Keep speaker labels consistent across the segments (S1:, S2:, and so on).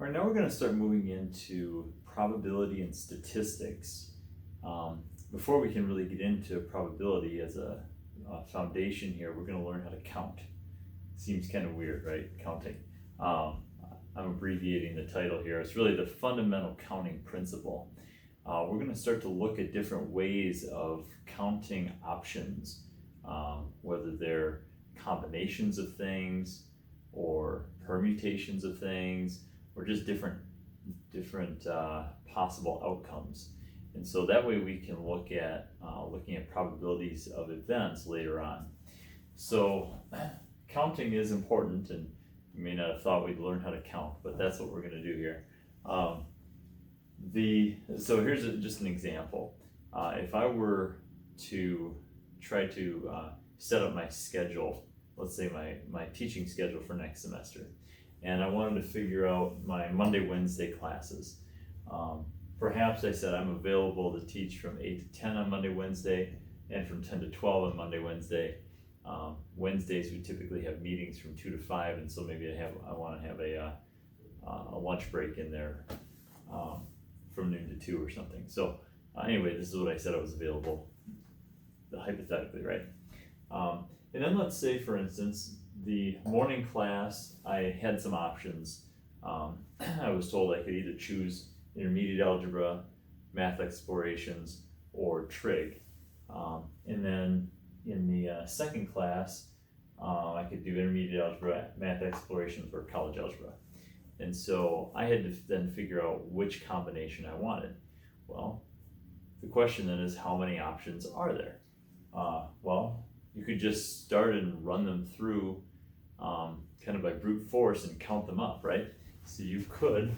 S1: All right, now we're going to start moving into probability and statistics. Before we can really get into probability as a foundation here, we're going to learn how to count. Seems kind of weird, right? Counting. I'm abbreviating the title here. It's really the fundamental counting principle. We're going to start to look at different ways of counting options, whether they're combinations of things or permutations of things, or just different possible outcomes. And so that way we can look at looking at probabilities of events later on. So counting is important, and you may not have thought we'd learn how to count, but that's what we're going to do here. So here's just an example. If I were to try to set up my schedule, let's say my teaching schedule for next semester, and I wanted to figure out my Monday, Wednesday classes. Perhaps I said I'm available to teach from 8 to 10 on Monday, Wednesday, and from 10 to 12 on Monday, Wednesday. Wednesdays we typically have meetings from 2 to 5, and so maybe I want to have a lunch break in there from noon to 2 or something. So anyway, this is what I said I was available, hypothetically, right? And then let's say, for instance, the morning class, I had some options. I was told I could either choose intermediate algebra, math explorations, or trig. And then in the second class, I could do intermediate algebra, math explorations, or college algebra. And so I had to then figure out which combination I wanted. Well, the question then is, how many options are there? Well, you could just start and run them through kind of by brute force and count them up, right? So you could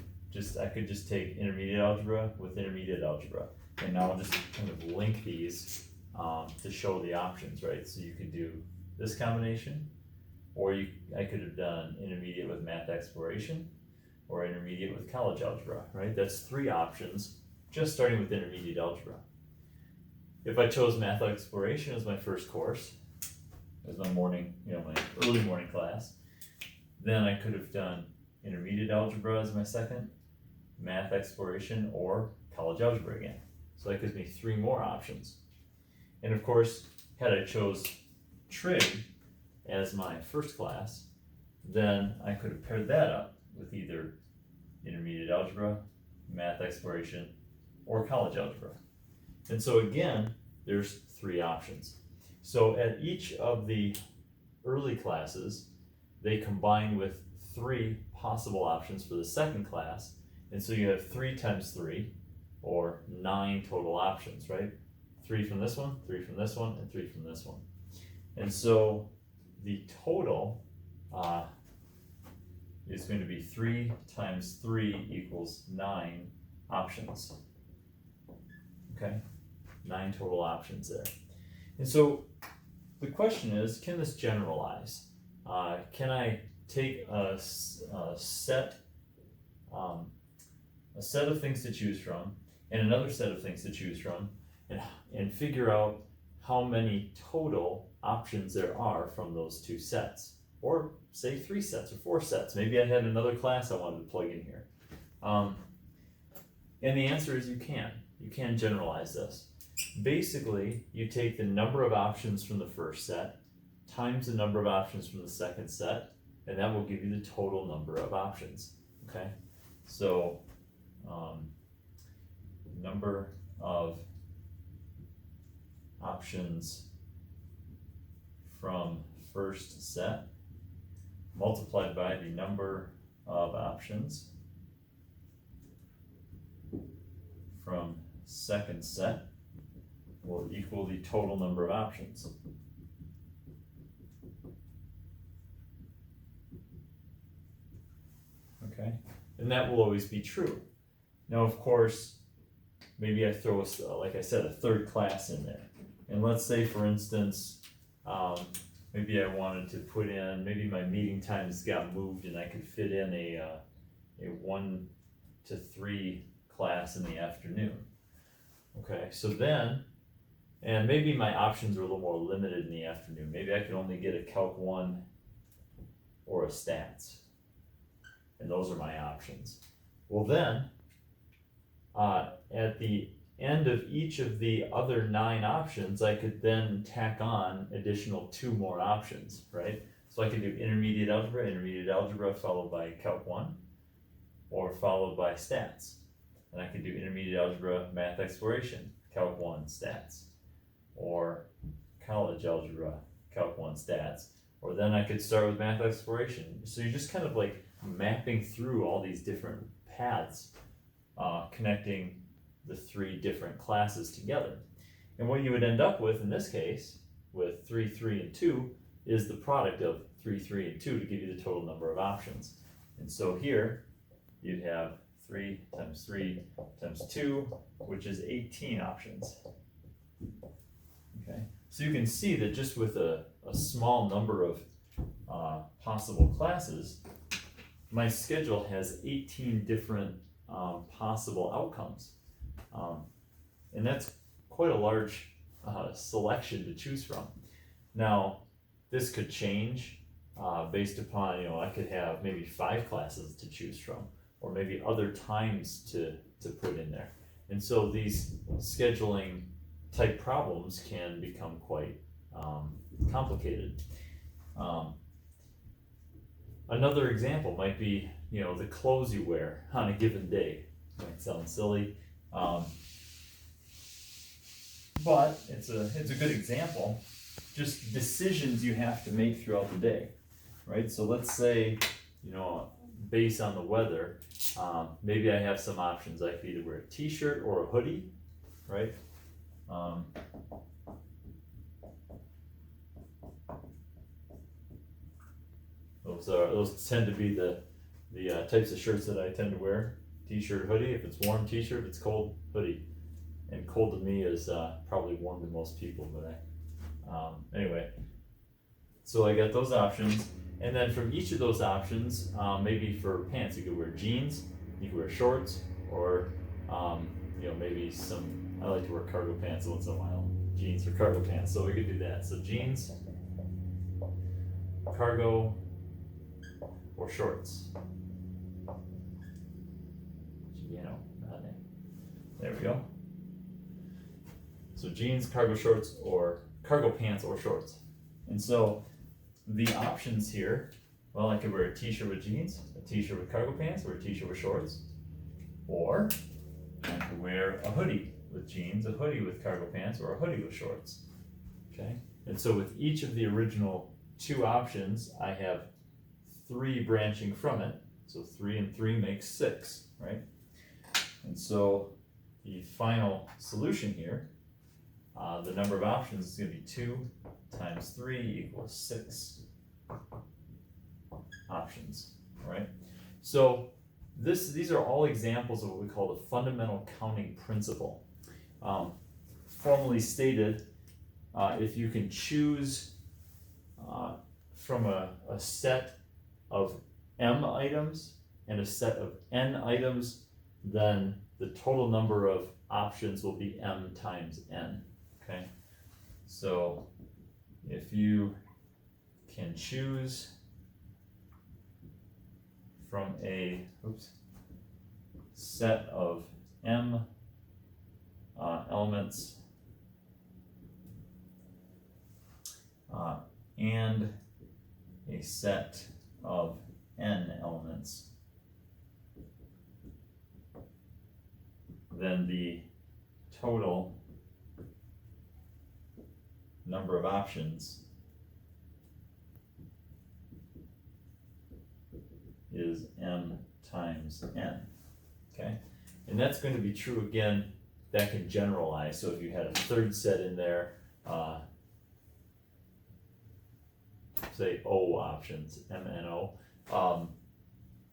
S1: I could just take intermediate algebra with intermediate algebra, and now I'll just kind of link these to show the options, right? So you could do this combination, or I could have done intermediate with math exploration, or intermediate with college algebra, right? That's 3 options, just starting with intermediate algebra. If I chose math exploration as my first course, as my morning, my early morning class, then I could have done intermediate algebra as my second, math exploration, or college algebra again. So that gives me 3 more options. And of course, had I chose trig as my first class, then I could have paired that up with either intermediate algebra, math exploration, or college algebra. And so again, there's 3 options. So at each of the early classes, they combine with 3 possible options for the second class, and so you have 3 times 3, or 9 total options, right? 3 from this one, 3 from this one, and 3 from this one. And so the total is going to be 3 times 3 equals 9 options. Okay, 9 total options there. And so the question is, can this generalize? Can I take a set of things to choose from and another set of things to choose from, and figure out how many total options there are from those 2 sets, or say 3 sets or 4 sets? Maybe I had another class I wanted to plug in here. And the answer is you can generalize this. Basically, you take the number of options from the first set times the number of options from the second set, and that will give you the total number of options. Okay, so number of options from first set multiplied by the number of options from second set will equal the total number of options. Okay, and that will always be true. Now, of course, maybe I throw, like I said, a third class in there. And let's say, for instance, maybe I wanted to put in, maybe my meeting times got moved and I could fit in a 1 to 3 class in the afternoon. Okay, so then, and maybe my options are a little more limited in the afternoon. Maybe I could only get a Calc 1 or a Stats. and those are my options. Well then, at the end of each of the other 9 options, I could then tack on additional 2 more options, right? So I could do intermediate algebra followed by Calc 1, or followed by stats. And I could do intermediate algebra, math exploration, Calc 1, stats, or college algebra, Calc 1, stats. Or then I could start with math exploration. So you're just kind of like mapping through all these different paths, connecting the 3 different classes together. And what you would end up with in this case, with 3, 3, and 2, is the product of 3, 3, and 2 to give you the total number of options. And so here, you'd have 3 times 3 times 2, which is 18 options. Okay, so you can see that just with a small number of possible classes, my schedule has 18 different possible outcomes. And that's quite a large selection to choose from. Now, this could change based upon, I could have maybe 5 classes to choose from, or maybe other times to put in there. And so these scheduling type problems can become quite complicated. Another example might be, the clothes you wear on a given day. Might sound silly, but it's a good example. Just decisions you have to make throughout the day, right? So let's say, based on the weather, maybe I have some options. I could either wear a t-shirt or a hoodie, right? Those tend to be the types of shirts that I tend to wear. T-shirt, hoodie. If it's warm, t-shirt. If it's cold, hoodie. And cold to me is probably warm to most people, but anyway. So I got those options, and then from each of those options, maybe for pants, you could wear jeans, you could wear shorts, or maybe I like to wear cargo pants once in a while. Jeans or cargo pants, so we could do that. So jeans, cargo, or shorts. There we go. So jeans, cargo shorts, or cargo pants or shorts. And so the options here, well, I could wear a t-shirt with jeans, a t-shirt with cargo pants, or a t-shirt with shorts. Or I could wear a hoodie with jeans, a hoodie with cargo pants, or a hoodie with shorts. Okay? And so with each of the original 2 options, I have 3 branching from it. So 3 and 3 makes 6, right? And so the final solution here, the number of options is going to be 2 times 3 equals 6 options, right? So these are all examples of what we call the fundamental counting principle. Formally stated, if you can choose from a set of m items and a set of n items, then the total number of options will be m times n, okay? So if you can choose from a set of m elements and a set of n elements, then the total number of options is m times n, okay? And that's going to be true again, that can generalize. So if you had a third set in there, say O options, MNO,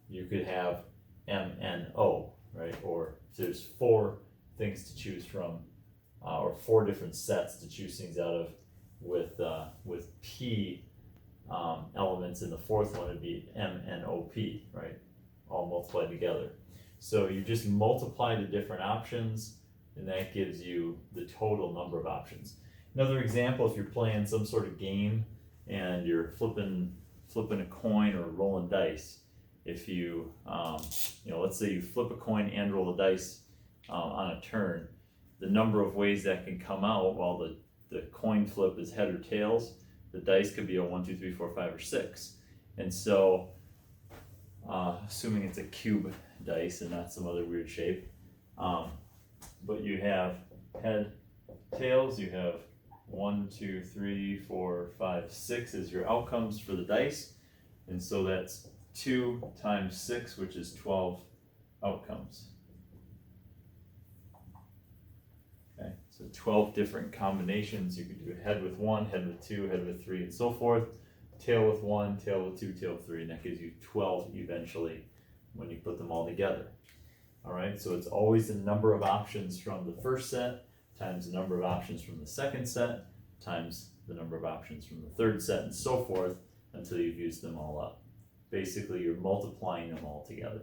S1: you could have MNO, right? Or if there's 4 things to choose from, or 4 different sets to choose things out of, with P elements in the 4th one, it'd be MNOP, right? All multiplied together. So you just multiply the different options, and that gives you the total number of options. Another example, if you're playing some sort of game and you're flipping a coin or rolling dice, if you, let's say you flip a coin and roll the dice on a turn, the number of ways that can come out while the coin flip is head or tails, the dice could be a 1, 2, 3, 4, 5, or 6. And so, assuming it's a cube dice and not some other weird shape, but you have head, tails, you have 1, 2, 3, 4, 5, 6 as your outcomes for the dice. And so that's 2 times 6, which is 12 outcomes. Okay, so 12 different combinations. You could do head with 1, head with 2, head with 3, and so forth. Tail with 1, tail with 2, tail with 3, and that gives you 12 eventually when you put them all together. Alright, so it's always the number of options from the first set times the number of options from the second set times the number of options from the third set, and so forth until you've used them all up. Basically, you're multiplying them all together.